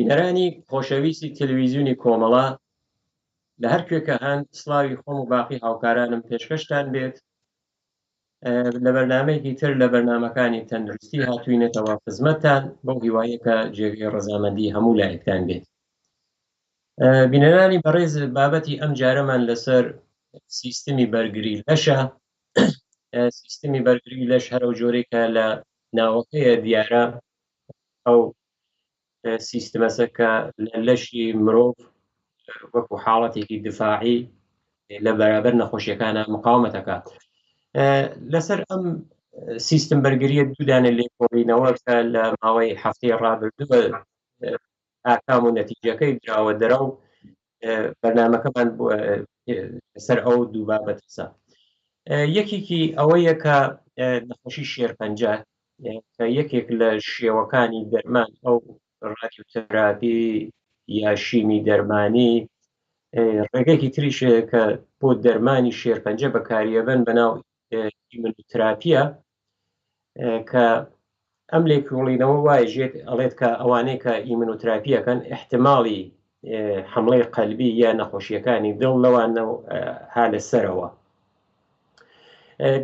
بینەرانی خۆشەویستی تەلەڤیزیۆنی کۆمەڵە لە هەر کوێکە هەن سڵاوی خۆم و باقی هاوکارانم پێشکەشتان بێت. لە بەرنامەیەکی تر لە بەرنامەکانی تەندروستی هاتووینەتەوە خزمەتتان بەو هیوایەکە جێگەی ڕەزامەندی هەموو لایەکتان بێت. بینەرانی بەڕێز بابەتی ئەم جارەمان لەسەر سیستمی بەرگری لەشە. سیستمی بەرگری لەش هەرو جۆرێکە لە ناوەکەیە دیارە ئەو سیستمەسە کە لە لەشی مرۆڤ وەکو حاڵەتێکی دفاعی لە بەرابەر نەخۆشیەکانە مقاومەتەکات. لەسەر ئەم سیستم بەرگریە دوودانە لێکۆڵینەوە کە لە ماوەی هەفتەی ڕابردووە ئاکام و نەتیجەکەی دراوە دەرەو بەرنامەکەمان لەسەر ئەو دوو بابەتەسە. یەکێکی ئەوەیە کە نەخۆشی شێرپەنجە کە یەکێک لە شێوەکانی دەرمان ئەو ڕادیۆتەراپی یا شیمی دەرمانی ڕێگەیەکی تریش کە بۆ دەرمانی شێرپەنجە بەکاریەبەن بەناو ئیمونوتراپیە کە ئەم لێکۆڵینەوە وایە ژێت ئەڵێت کە ئەوانەی کە ئیمونوتراپیەکەن احتماڵی حملەی قەلبی یا نەخۆشیەکانی دڵ لەوانە ها لەسەرەوە.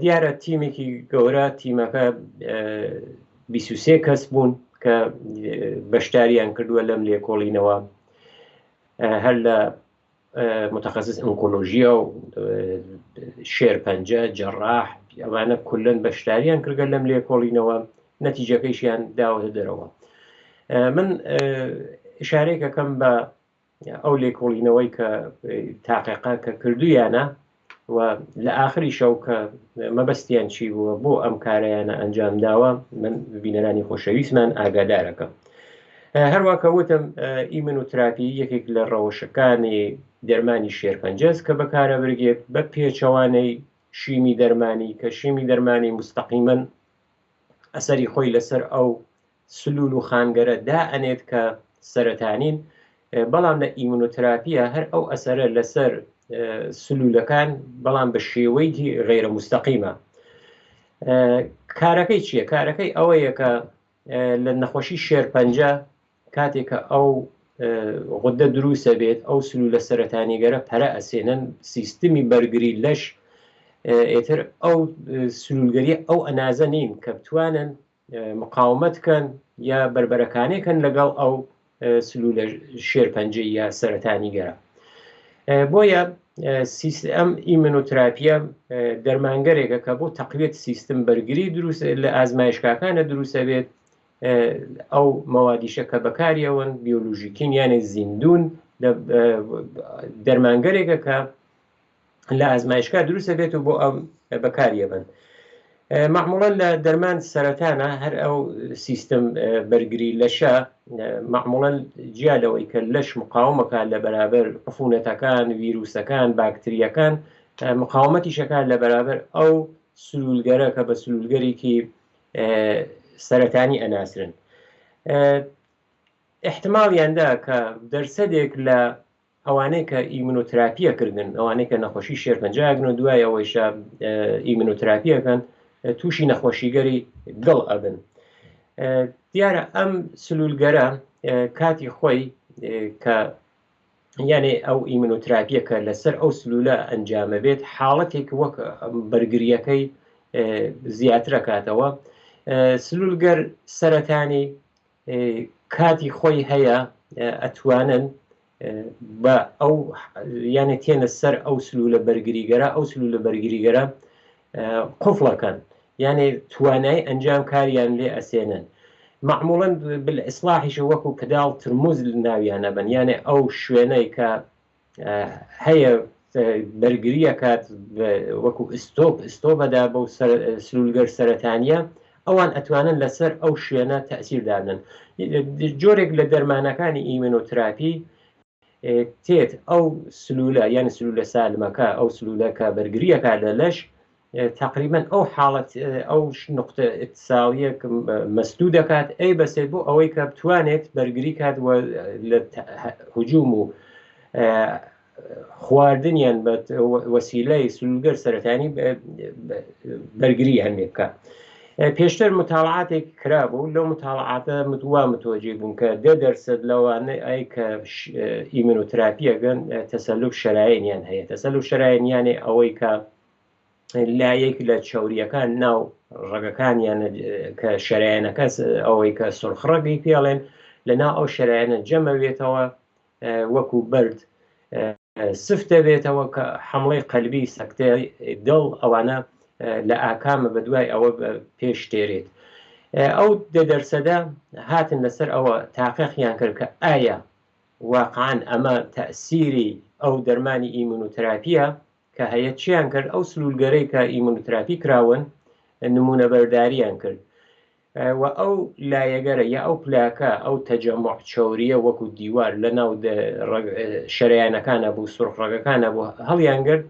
دیارە تیمێکی گەورە تیمەکە 23 کەس بوون کە بەشداریان کردووە لەم لێکۆڵینەوە، هەر لە متخصص ئۆنکۆلۆژیە و شێرپەنجە جەڕاح ئەوانە کولن بەشداریان کردگە لەم لێکۆڵینەوە، نەتیجەکەیشیان داوەتە دەرەوە. من ئشارەیەک دەکەم بە ئەو لێکۆڵینەوەی کە تاقیقا کە کردویانە و لە ئاخری شەو کە مەبەستیان چی بووە بۆ ئەم کارەیانە ئەنجام داوە، من بینەرانی خۆشەویستمان ئاگادارەکەم. هەروەکە وتم ئیمونوتراپی یەکێک لە ڕەوشەکانی دەرمانی شێرپەنجەز کە بەکارە بەرگێت بە پێچەوانەی شیمی دەرمانی کە شیمی دەرمانی مستەقیمەن ئەسەری خۆی لەسەر ئەو سلول و خانگەرە دائەنێت کە سەرەتانین، بەڵام لە ئیمونوتراپیە هەر ئەو ئەسەرە لەسەر سلولەکان بەڵام بە شێوەیەکی غێرە مستەقیمە. کارەکەی چییە؟ کارەکەی ئەوەیە کە لە نەخۆشی شێرپەنجە کاتێکە ئەو غودە دروستە بێت، ئەو سلولە سەرەتانیگەرە پەرە ئەسێنن، سیستمی بەرگری لەش ئێتر ئەو سلولگەریە ئەو ئەنازە نین کە بتوانن مقاومەت بکەن یا بربەرەکانێکن لەگەڵ ئەو سلولە شێرپەنجە یا سەرەتانیگەرە. بۆیە ئەم ئیمونوتراپیە دەرمانگەرێکە کە بۆ تەقویەت سیستم بەرگری دروست لە ئازمایشگاکانە دروستە بێت. ئەو مەوادیشە کە بەکاریەوەن بیۆلۆژیکین یانێ زیندون دەرمانگەرێکە کە لە ئازمایشگا دروستە بێت و بۆ ئەم بەکاریەبن. معموڵەن لە دەرمان سەرەتانە هەر ئەو سیستم بەرگری لەشە معموڵەن جیالەوەی کە لەش مقاومەکان لە بەرابەر عفونەتەکان، ڤیرۆسەکان، باکتریەکان مقاومەتیشەکان لە بەرابەر ئەو سلولگەرە کە بە سلولگەرێکی سەرەتانی ئەناسرن. احتماڵیاندا کە دەرسەدێک لە ئەوانەی کە ئیمونوتراپیە کردن، ئەوانەی کە نەخۆشی شێرپەنجەگرن و دوای ئەوەیشە ئیمونوتراپیەکەن تووشی نەخۆشیگەری دڵ ئەبن. دیارە ئەم سلولگەرە کاتی خۆی کە یانێ ئەو ئیمونوتراپیە کە لەسەر ئەو سلولە ئەنجامە بێت حاڵەتێک وەک بەرگریەکەی زیاترەکاتەوە. سلولگەر سەرەتانی کاتی خۆی هەیە ئەتوانن بە ئەو یانە تێنە سەر ئەو سلولە بەرگریگەرە، ئەو سلولە بەرگریگەرە قوفڵەکەن یانێ توانای ئەنجام کاریان لێ ئەسێنن. معموڵەن بالئیسلاحیش وەکو پداڵ ترموز ناویانە بن، یانێ ئەو شوێنەی کە هەیە بەرگریە کات وەکو ئستۆبەدا بەو سلولگەر سەرەتانیە، ئەوان ئەتوانن لەسەر ئەو شوێنە تەئسیردانن. جۆرێک لە دەرمانەکانی ئیمونوتراپی تێت ئەو سلولە یان سلولە سالمەکە ئەو سلولەکە بەرگریەکە لە لەش تقریبا ئەو حاڵەت ئەو نقطە ئتصالیە مەسدوو دەکات ئەی بەسێت بۆ ئەوەی کە بتوانێت بەرگری کات لە هجووم و خواردنیان بە وەسیلەی سلولگەر سەرەتانی بەرگری هەمێ بکە. پێشتر متاڵعاتێک کرابوو لەو متاڵعاتە وا متوەجێ بوون کە 10% لەوانە ئەی کە ئیمونوتراپیەگەن تەسەلوب شەرایەنیان هەیە. تەسەلوب شەرایەنیانێ ئەوەی کە لایەک لە چاوریەکان ناو ڕێگەکانیان کە شەرایەنەکە ئەوەی کە سڵخڕەگی پێڵێن لەناو ئەو شەرایەنە جەمەوێتەوە وەکو بەرد سفتە بێتەوە کە حمڵەی قەلبی سەکتەی دڵ ئەوانە لە ئاکامە بە دوای ئەوە پێش تێرێت. ئەو 10% هاتن لەسەر ئەوە تاقیقیان کرد کە ئایا واقعاً ئەمە تەئسیری ئەو دەرمانی ئیمونوتراپیە کە هەیە چیان کرد ئەو سلولگەرەی کە ئیمونوتراپی کراون نمونە بەرداریان کرد و ئەو لایەگەرە یا ئەو پلاکە ئەو تەجەمع چاوریە وەکو دیوار لە ناو شەرایەنەکانە بوو سوڕخڕەگەکانە بوو هەڵیان گرت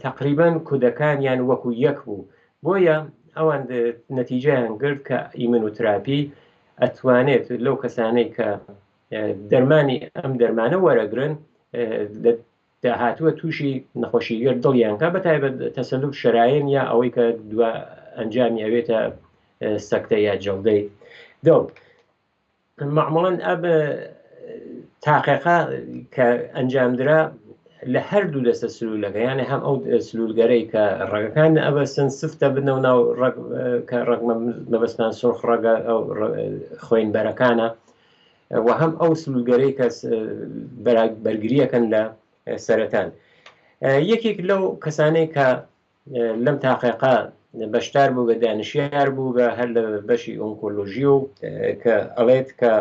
تقریبان کودەکانیان وەکو یەک بوو بۆیە ئەوان نەتیجەیان گرت کە ئیمونوتراپی ئەتوانێت لەو کەسانەی کە دەرمانی ئەم دەرمانە وەرەگرن داهاتووە تووشی نەخۆشیگەر دڵیان کا بەتایبەت تەسەلوب شەرایەن یا ئەوەی کە دووە ئەنجامی ئەوێتە سەکتە یا جەڵدەی دڵ. معموڵەن ئەب تاقیقا کە ئەنجامدرا لە هەردوو دەستە سلولەکە یانە هەم ئەو سلولگەرەی کە ڕێگەکان ئەبەستن سفتە بنەو ناو کە ڕێک مەبەستان سرخ ڕێگە ئەو خوێنبەرەکانە و هەم ئەو سلولگەرەی کە بەرگریەکەن لە سەرەتان. یەکێک لەو کەسانەی کە لەم تاقیقا بەشدار بوو بە دانشیار بوو بە هەر لە بەشی ئۆنکۆلۆژی و کە ئەڵێت کە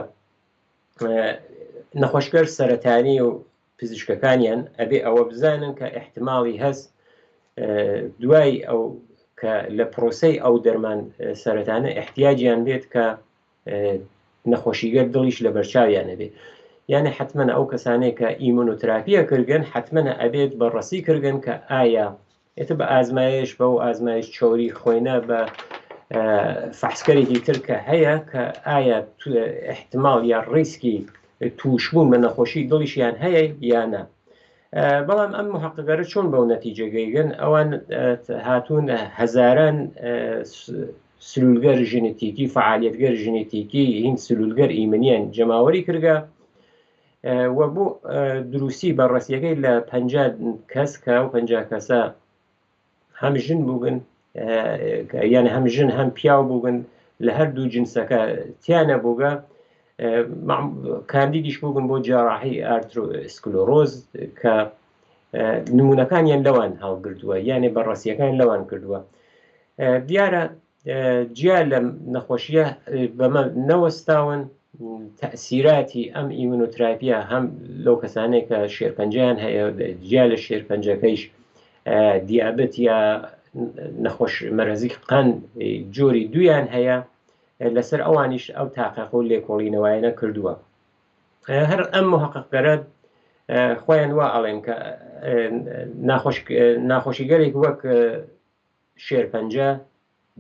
نەخۆشگەر سەرەتانی و پزیشکەکانیان ئەبێ ئەوە بزانن کە احتماڵی هەست دوای ئەو کە لە پرۆسەی ئەو دەرمان سەرەتانە احتیاجیان بێت کە نەخۆشیگەر دڵیش لە بەرچاویانە بێت. یعنی حتمما ئەو کەسانەی کە ئیمونوتراپیە کردن حتمما ئەبێت بەڕەسی کردن کە ئایا ئێتە بە ئازمایش بە و ئازمایش چۆری خۆینە بە فەحسکەرێکی تر کە هەیە کە ئایا احتمال یا ڕیسکی تووشبوون بە نەخۆشی دڵیشیان هەیە یانە. بەڵام ئەم محققەرە چۆن بەو نەتیجەگەیگەن ئەوان هاتوون هەزاران سلولگەر ژنێتیکی فعالیتگەر ژنێتیکی هین سلولگەر ئیمنیان جەماوەری کردگە و بۆ دروستی بەڕاستیەکەی لە 50 کەس کە و 50 کەسە هەم ژن بووبن یعنی هەم ژن هەم پیاو بووبن لە هەردوو جنسەکە تیانە بووگە کاندیدیش بووبن بۆ جاراحی ئارترۆسکلۆرۆز کە نمونونەکانیان لەوان هەڵگرتووە یعنی بەڕاستیەکان لەوان کردووە. دیارە جیا لە نەخۆشیە بەمە نەوەستاون تەئسیراتی ئەم ئیمونوتراپیە هەم لەو کەسانەی کە شێرپەنجەیان هەیە جیا لە شێرپەنجەکەیش دیابەت یا نەخۆش مەرەزی قەند جۆری دویان هەیە لەسەر ئەوانیش ئەو تاقیق و لێکۆڵینەوەیانە کردووە. هەر ئەم محققەرە خۆیان وا ئەڵێن کە ناخۆشیگەرێک وەک شێرپەنجە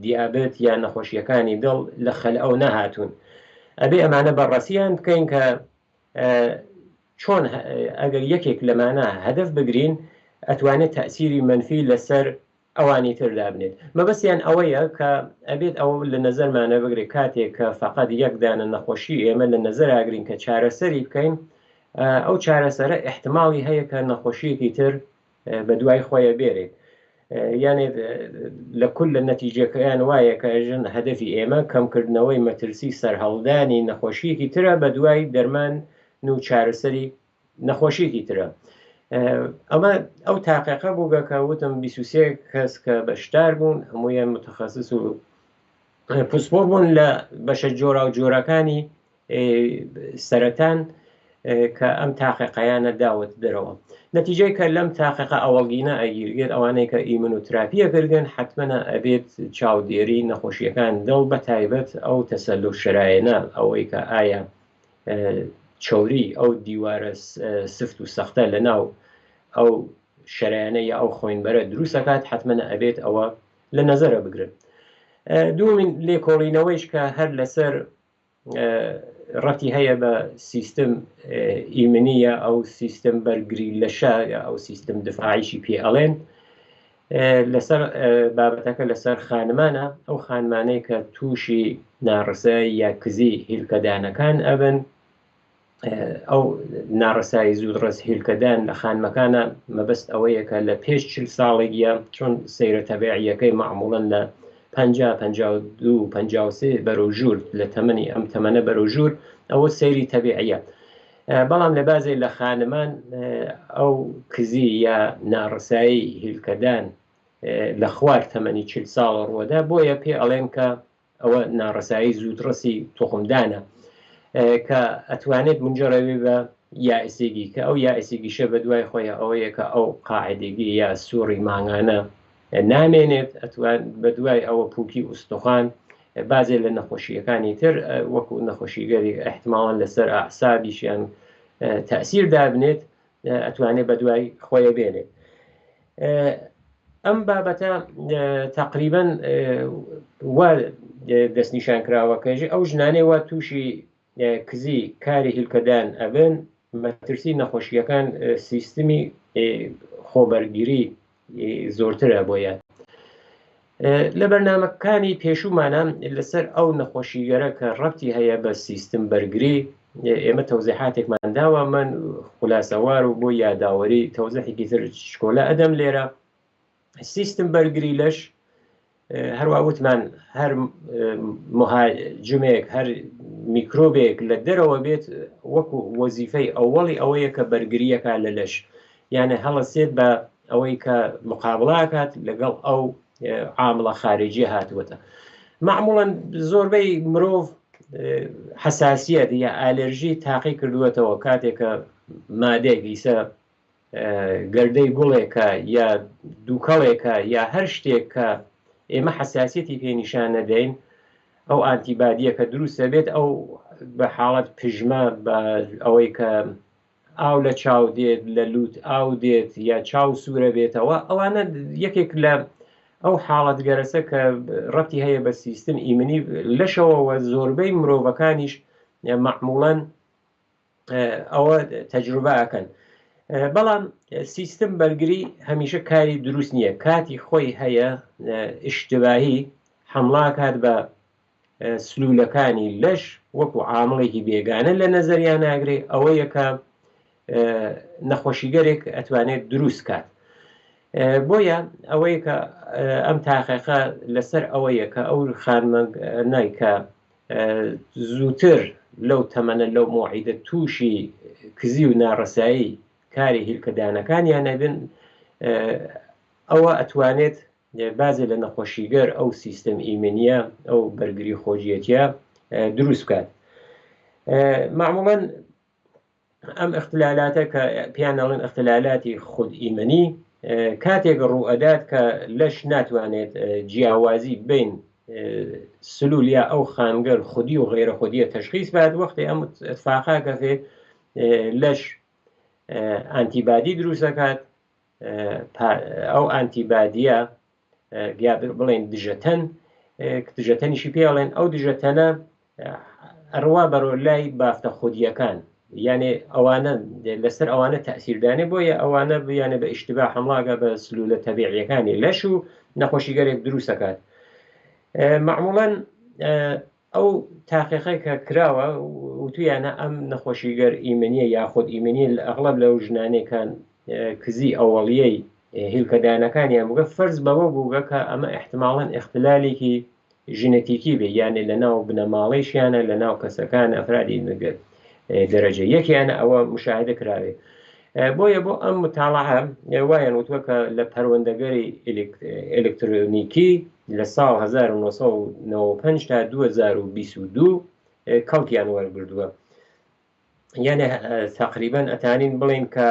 دیابەت یا نەخۆشیەکانی دڵ لە خەل ئەو نەهاتوون. ئەبێ ئەمانە بەڕاستیان بکەین کە چۆن ئەگەر یەکێک لەمانە هەدەف بگرین ئەتوانێت تەئسیری منفی لەسەر ئەوانی تردا بنێت. مەبەستیان ئەوەیە کە ئەبێت ئەوە لە نەزەرمانە بگرێت کاتێک کە فقط یەکدانە نەخۆشی ئێمە لە نەزەر ئاگرین کە چارەسەری بکەین ئەو چارەسەرە احتماڵی هەیە کە نەخۆشیەکی تر بە دوای خۆیە بێرێت. یعنی لە کل لە نەتیجەکەیان وایە کە ژن هەدەفی ئێمە کەمکردنەوەی مەترسی سەرهەڵدانی نەخۆشیەکی ترە بە دوای دەرمان و چارەسەری نەخۆشیەکی ترە. ئەمە ئەو تاقیقە بووگە کە وتم 23 کەس کە بەشدار بوون هەموویان متخەسس و پسپۆر بوون لە بەشە جۆرا و جۆرەکانی سەرەتان کە ئەم تاقیقەیانە داوت دەرەوە. نەتیجەی کە لەم تاقیقە ئەوەڵگینە ئەگیرگێت ئەوانەی کە ئیمونوتراپیە کردن حتمما ئەبێت چاودێری نەخۆشیەکان دڵ بە تایبەت ئەو تەسەلوب شەرایەنە ئەوەی کە ئایا چۆری ئەو دیوارە سفت و سەختە لە ناو ئەو شەرایەنە یا ئەو خوێنبەرە دروستەکات حتمما ئەبێت ئەوە لە نەزەرە بگرن. دوومین لێکۆڵینەوەیش کە هەر لەسەر ڕەتی هەیە بە سیستم ئیمنیە ئەو سیستم بەرگری لەشە یا ئەو سیستم دفاعیشی پێ ئەڵێن لەسەر بابەتەکە لەسەر خانمانە، ئەو خانمانەی کە تووشی ناڕسایی یا کزی هیلکەدانەکان ئەبن. ئەو ناڕسایی زوودڕەس هیلکەدان لە خانمەکانە مەبەست ئەوەیە کە لە پێش 40 ساڵێکیە، چۆن سەیرە تەبیعیەکەی معموڵەن لە 50-52-53 بەرەو ژوور لە تەمەنی ئەم تەمەنە بەرەو ژوور، ئەوە سەیری تەبیعیە. بەڵام لە بازێ لە خانمان ئەو کزی یا ناڕسایی هیلکەدان لە خوار تەمەنی 40 ساڵ ڕووەدا، بۆیە پێ ئەڵێن کە ئەوە ناڕسایی زوودڕەسی تۆخمدانە کە ئەتوانێت منجەڕەوی بە یائسێگی، کە ئەو یائسێگیشە بە دوای خۆی ئەوەیە کە ئەو قاعدێگی یا سووڕی ماڭانە نامێنێت، ئەتوان بە دوای ئەوە پووکی ئوستخوان بازێ لە نەخۆشیەکانی تر وەکو نەخۆشیگەری احتماڵاً لەسەر ئەعسابیشیان تەئسیر دابنێت، ئەتوانێت بە دوای خۆیە بێنێت. ئەم بابەتە تقریباً وا دەستنیشان کراوەکەژی ئەو ژنانەی وا تووشی کزی کاری هیلکەدان ئەبن، مەترسی نەخۆشیەکان سیستمی خۆبەرگیری زۆرترە بۆیان. لە بەرنامەکانی پێشوومانە لەسەر ئەو نەخۆشیگەرە کە ڕەبتی هەیە بە سیستم بەرگری ئێمە تەوزیحاتێکمان داوە، من خولاسەوار و بۆ یاداوەری تەوزیحێکی تر شکۆلە ئەدەم لێرە. سیستم بەرگری لەش هەروە وتمان هەر مهاجمێک هەر میکرۆبێک لە دەرەوە بێت وەکو وەزیفەی ئەوەڵی ئەوەیە کە بەرگریەکە لە لەش، یانە هەڵەسێت بە ئەوەی کە مقابڵاکات لەگەڵ ئەو عامڵە خارجی هاتووەتە. معموڵەن زۆربەی مرۆڤ حساسیەت یا ئالێرژی تاقی کردووەتەوە کاتێکە مادێک ئیسە گەردەی گوڵێکە یا دووکەڵێکە یا هەر شتێک کە ئێمە حساسیەتی پێنیشان نەدەین، ئەو ئانتیبادیە کە دروستە بێت ئەو بە حاڵەت پژمە بە ئەوەی کە ئاو لە چاو دێت، لە لووت ئاو دێت یا چاو سوورە بێتەوە، ئەوانە یەکێک لە ئەو حاڵەت گەرەسە کە ڕەبتی هەیە بە سیستم ئیمنی لەشەوەوە زۆربەی مرۆڤەکانیش معموڵەن ئەوە تەجروبە ئەکەن. بەڵام سیستم بەرگری هەمیشە کاری دروست نییە، کاتی خۆی هەیە ئشتباهی حمڵاکات بە سلوولەکانی لەش وەکو عامڵێکی بێگانە لە نەزەریان ناگرێ، ئەوەیە کە نەخۆشیگەرێک ئەتوانێت دروست کات. بۆیە ئەوەیە کە ئەم تاقیقە لەسەر ئەوەیە کە ئەو خانمانەی کە زووتر لەو تەمەنە لەو موعیدە تووشی کزی و ناڕەسایی کاری هیلکەدانەکانیان نەبن، ئەوە ئەتوانێت بازێ لە نەخۆشیگەر ئەو سیستم ئیمنیە ئەو بەرگری خۆجیەتیە دروست بکات. معموڵەن ئەم اختلالاتە کە پیانەڵێن اختلالاتی خود ئیمنی کاتێک ڕوئەدات کە لەش ناتوانێت جیاوازی بین سلول یا ئەو خانگەر خودی و غێرە خودیە تەشخیص بات، وەختی ئەم اتفاقا کەفێ لەش ئانتیبادی دروست دەکات، ئەو ئانتیبادیە یا بڵێن دژەتەنیشی پێڵێن، ئەو دژەتەنە ئەڕوا بەرۆ لای بافتە خودیەکان، یعنی ئەوانە لەسەر ئەوانە تەئسیردانێ، بۆیە ئەوانە بیانە بە ئیشتباه حمڵاگە بە سلولە تەبیعیەکانی لەش و نەخۆشیگەرێک دروست دەکات. معموڵەن ئەو تاقیقەی کە کراوە وتویانە ئەم نەخۆشیگەر ئیمنیە یاخود ئیمنیە ئەغڵب لەو ژنانێکان کزی ئەوەڵیەی هیلکەدانەکانیان بووگە فەرز بەوە بووگە کە ئەمە احتماڵاً اختلالێکی ژنێتیکی بێ، یانێ لە ناو بنەماڵیشیانە لە ناو کەسەکان ئەفرادی دەرەجە یەکیانە ئەوە مشاهدە کراوێ. بۆیە بۆ ئەم متاڵعە وایان وتووە کە لە پەروەندەگەری ئێلکترۆنیکی لە ساڵ 1995 تا 2022 کەڵکیان وەرگردووە، یعنی تقریبا ئەتانین بڵین کە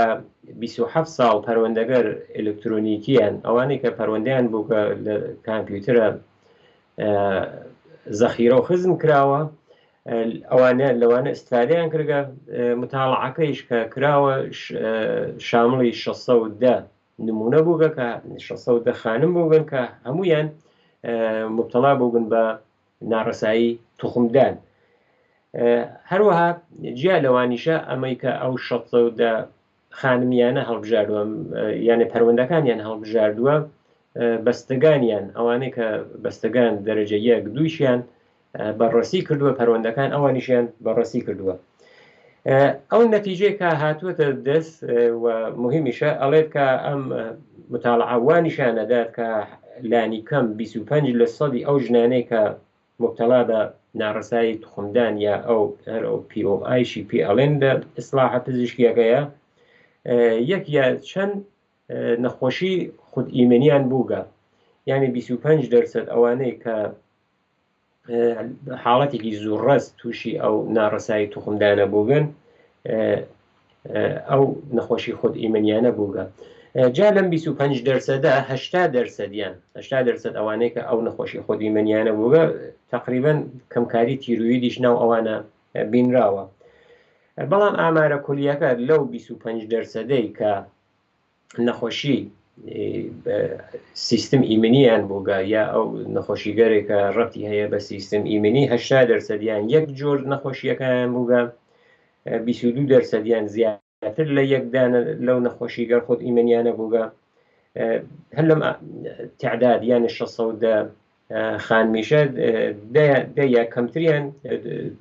27 ساڵ پەروەندەگەر ئێلکترۆنیکیان، ئەوانەی کە پەروەندەیان بوو کە لە کامپیوترە زەخیرە و خزم کراوە، ئەوانە لەوانە ئستفادەیان کردگە. متاڵعەکەیش کە کراوە شامڵی 610 نمونە بووگە کە 610 خانم بووگن کە هەمویان مبتەڵا بووبن بە ناڕەسایی توخمدان. هەروەها جیا لەوانیشە ئەمەی کە ئەو 610 خانمیانە هەڵبژاردووە، یانە پەروەندەکانیان هەڵبژاردووە، بەستەکانیان ئەوانەی کە بەستەکان دەرەجە 1 2 بەڕەسی کردووە پەروەندەکان ئەوانیشیان بەڕەسی کردووە. ئەو نەتیجەی کە هاتووەتە دەست و مهمیشە ئەڵێت کە ئەم متاڵعوانیشانەدات کە لانی کەم 25% ئەو ژنانەی کە مبتەلا بە ناڕەسایی تخمدان یا ئەو POIشی پێڵێن لە ئیسلاحە پزیشکیەکەیە یەک یا چەند نەخۆشی خودئیمنیان بووگە، یعنی 25% ئەوانەی کە حاڵەتێکی زوو ڕست تووشی ئەو ناڕەسایی تخمدانە بووگن ئەو نەخۆشی خودئیمنیانە بووگە. جا لەم 25%دا 80% ئەوانەی کە ئەو نەخۆشی خودئیمنیانە بووگە تقریبا کەمکاری تیرویدیش ناو ئەوانە بینراوە. بەڵام ئامارە کولیەکە لەو 25%دەی کە نەخۆشی سیستم ئیمنیان بووگە یا ئەو نەخۆشیگەرێکە ڕەتی هەیە بە سیستم ئیمنی 80%یان یەک جۆر نەخۆشیەکان بووگە، 22%یان زیاتر لە یەکدانە لەو نەخۆشیگەر خۆت ئیمنیانە بووگە. هەر لەم تعداد یان 600 خانمیشە دەیە کەمتریان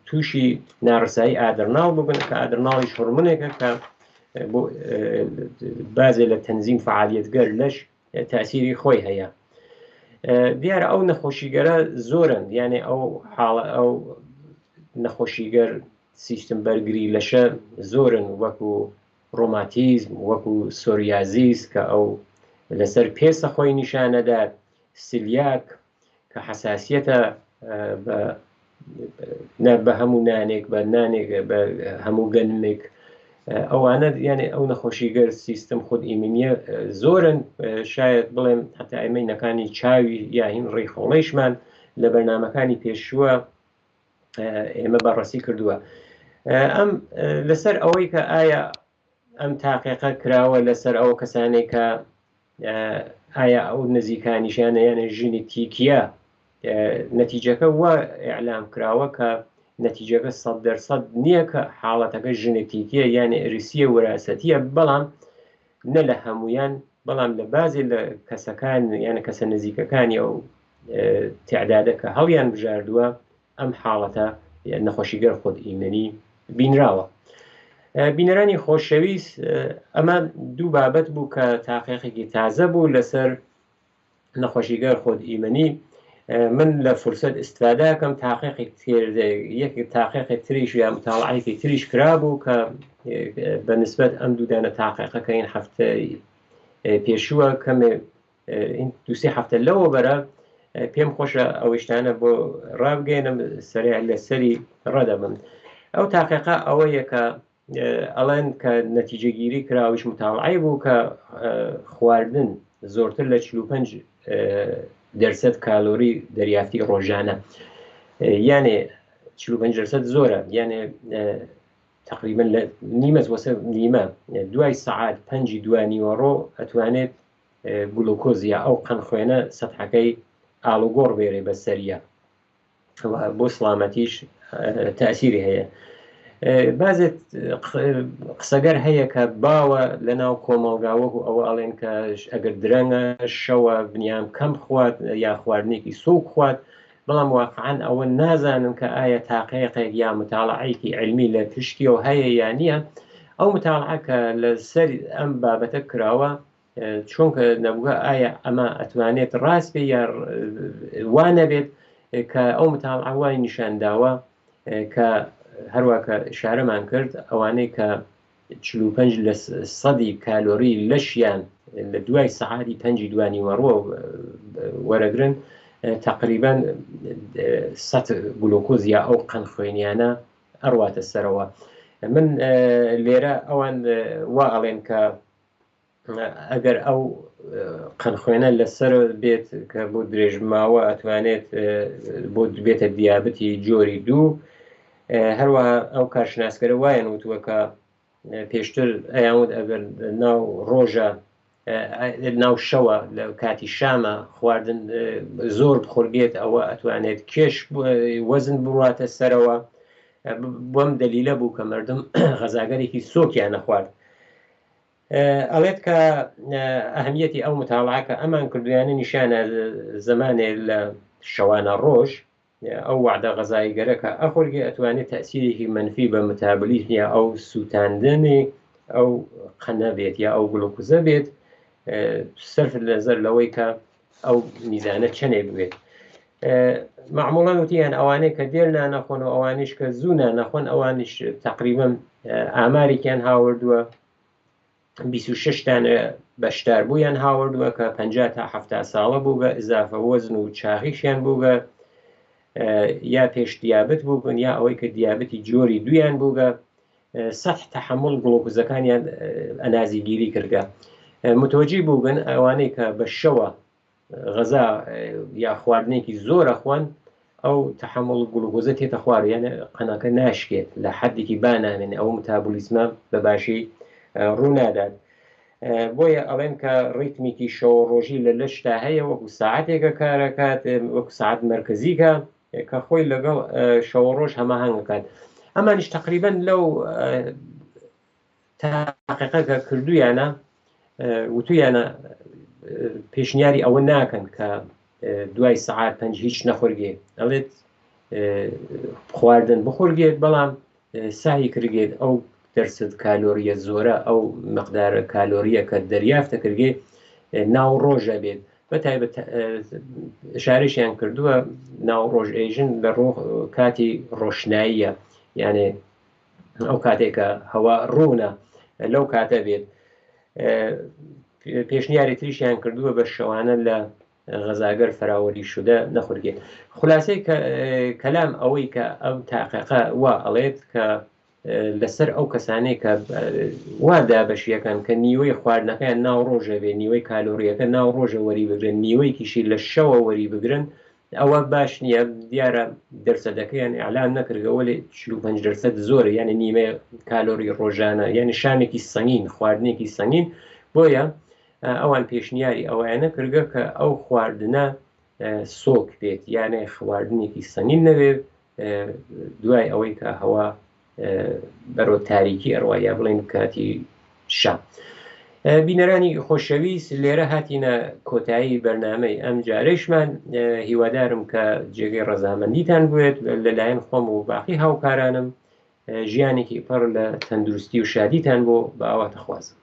تووشی ناڕسایی ئادرناڵ ببن کە ئادرناڵیش هورمونێکە کە بۆ بازێ لە تەنزیم فعالیتگەر لەش تاسیری خۆی هەیە. دیارە ئەو نەخۆشیگەرە زۆرن، یعنی ئەو نەخۆشیگەر سیستم بەرگری لەشە زۆرن، وەکو ڕۆماتیزم، وەکو سۆریازیس کە ئەو لەسەر پێسە خۆی نیشانەدات، سلیاک کە حساسیەتە بە هەموو نانێک بە نانێک بە هەموو گەنمێک، ئەوانە یعنی ئەو نەخۆشیگەر سیستم خود ئیمنیە زۆرن. شاید بڵێم حتا ئەمەینەکانی چاوی یا هین ڕێخۆڵەیشمان لە بەرنامەکانی پێشووە ئێمە بەڕەسی کردووە. ئەم لەسەر ئەوەی کە ئایا ئەم تاقیقە کراوە لەسەر ئەو کەسانێک کە ئایا ئەو نزیکانیشانە یانە ژنێتیکیە، نەتیجەکە وە ئیعلام کراوە کە نەتیجەکە 100% نییە کە حاڵەتەکە ژنێتیکیە یانە ئریسیە وراثەتیە، بەڵام نە لە هەمویان، بەڵام لە بازێ لە کەسەکان یانە کەسە نزیکەکانی ئەو تعدادە کە هەڵیان بژاردووە ئەم حاڵەتە نەخۆشیگەر خۆت ئیمنی بینراوە. بینەرانی خۆشەویست، ئەمە دوو بابەت بوو کە تاقیقێکی تازە بوو لەسەر نەخۆشیگەر خۆت ئیمنی. من لە فرسەت ئستفادەکەم تاقیقی یەک تاقیقی تریش یا متاڵعەیەکی تریش کرابوو کە بەنسبەت ئەم دوودانە تاقیقەکە این هەفتەی پێشووە کەمێ دووسێ هەفتە لەوە بەرە پێم خۆشە ئەوەشتانە بۆ ڕابگەێنم سەریع لەسەری ڕەدەبم. ئەو تاقیقە ئەوەیە کە ئەڵێن کە نەتیجەگیری کراویش متاڵعەی بوو کە خواردن زۆرتر لە 45% کالۆری دەریافتی ڕۆژانە، یانێ 45% زۆرە، یانێ تقریبا لە نیمە وەسە نیمە دوای سەعات 5 دوانیوەڕۆ ئەتوانێت گلوکۆز یا ئەو قەن خوێنە سەتحەکەی ئاڵوگۆڕ بێرێ بە سەریە، بۆ سڵامەتیش تاسیری هەیە. بازێت قسەگەر هەیە کە باوە لە ناو کۆمەڵگاوەکو ئەوە ئەڵێن کە ئەگەر درەنگە شەوە بنیام کەم خوات یا خواردنێکی سووک خوات، بەڵام واقعاً ئەوە نازانم کە ئایا تاقیقێک یا متاڵعەیەکی علمی لە پشتیەوە هەیە یا نییە. ئەو متاڵعە کە لەسەر ئەم بابەتە کراوە چونکە نەبووە ئایا ئەمە ئەتوانێت ڕاست بێ یا وانە بێت کە ئەو متاڵعە وای نیشانداوە کە هەروەکە شارەمان کرد ئەوانەی کە 45% کالۆری لەشیان لە دوای سەعاتی 5 دوانیوەڕۆ وەرەگرن تقریبا 100 گلوکۆز یا ئەو قەن خوێنیانە ئەڕواتە سەرەوە. من لێرە ئەوان وا ئەڵێن کە ئەگەر ئەو قەن خوێنە لەسەر بێت کە بۆ درێژماوە ئەتوانێت بۆ بێتە دیابەتی جۆری 2. هەروەها ئەو کارشناسکەرە وایەن وتووە کە پێشتر ئەیانوت ئەگەر ناو ڕۆژە ناو شەوە لە کاتی شامە خواردن زۆر بخۆربێت ئەوە ئەتوانێت کێش وەزن بڕاتە سەرەوە. بۆم دەلیلە بوو کە مردم غەزاگەرێکی سۆکیان نەخوارد. ئەڵێت کە ئەهمیەتی ئەو متاڵعاکە ئەمان کردویانە نیشانە زمانێ لە شەوانە ڕۆژ ئەو وعدە غەزایی گەرەکە ئەخۆرگی ئەتوانێت تەسیرێکی منفی بە متابلیزم یا ئەو سووتاندنی ئەو قەنە بێت یا ئەو گلوکوزە بێت سەرف لەزەر لەوەی کە ئەو میزانە چەندێک بێت. معموڵان وتیان ئەوانەیە کە دێر نانەخۆن و ئەوانش کە زوو نانەخۆن ئەوانش تقریبا ئامارێکیان هاوردووە 26 تانە بەشدار بوویان هاوردووە کە 50 تا 70 ساڵە بوو بە ئزافە وەزن و چاخیشیان بوو بە یا پێش دیابەت بوو بن یا ئەوەی کە دیابەتی جۆری دویان بوو بە سەح تەحمل گڵۆکوزەکانیان ئەنازیگیری کردە. متوەجی بوو بن ئەوانەی کە بە شەوە غەزا یا خواردنێکی زۆرە خوۆن ئەو تەحمل گڵوکۆزە تێتە خوار یانە قەنەکە ناشکێت لە حەدێکی بانامێن ئەو متابولیزمە بە باشی ڕوونادات. بۆیە ئەڵێن کە ڕیتمیکی شەوە ڕۆژی لە لەشتا هەیە وەکو ساعتێکە کارەکات وەکو ساعت مرکزیکە کە خۆی لەگەڵ شەوە ڕۆژ هەماهەنگەکات. ئەمانیش تقریبا لەو تاقیقەکە کردویانە وتویانە پێشنیاری ئەوە ناکەن کە دوای سعات 5 هیچ نەخۆرگێت ئەڵێت خواردن بخۆرگێت بەڵام ساهی کردێت ئەو دەرسد کالۆریە زۆرە ئەو مقدارە کالۆریە کە دەریافتە کردێ ناو ڕۆژە بێت بە تایبەت شارشیان کردووە ناو ڕۆژ ئێژن لە کاتی ڕۆشناییە یانێ ئەو کاتێکە هەوا ڕوونە لەو کاتە بێت. پێشنیاری تریشیان کردووە بە شەوانە لە غەزاگەر فراوەری شودە نەخورگێت. خولاسەی کەلام ئەوەی کە ئەم تاقیقە وا ئەڵێت کە لەسەر ئەو کەسانەی کە وادا بەشیەکان کە نیوەی خواردنەکەیان ناو ڕۆژە بێ نیوەی کالۆریەکە ناو ڕۆژە وەری بگرن نیوەیکیشی لە شەوە وەری بگرن ئەوە باش نییە دیارە دەرسەدەکەیان ئەعلام نەکردەوە لێ 45% زۆرە یعنی نیمە کالۆری ڕۆژانە یعنی شامێکی سەنگین خواردنێکی سەنگین. بۆیە ئەوان پێشنیاری ئەوەیانە کردگە کە ئەو خواردنە سۆک بێت یانێ خواردنێکی سەنگین نەبێت دوای ئەوەی کە هەوا بەرەو تاریکی ئەڕوا یا بڵێن کاتی شەم. بینەرانی خۆشەویست لێرە هاتینە کۆتایی بەرنامەی ئەم جارەیشمان هیوادارم کە جێگەی ڕەزامەندیتان بێت لەلایەن خۆم و باقی هاوکارانم ژیانێکی پڕ لە تەندروستی و شادیتان بۆ بە ئاواتە خوازم.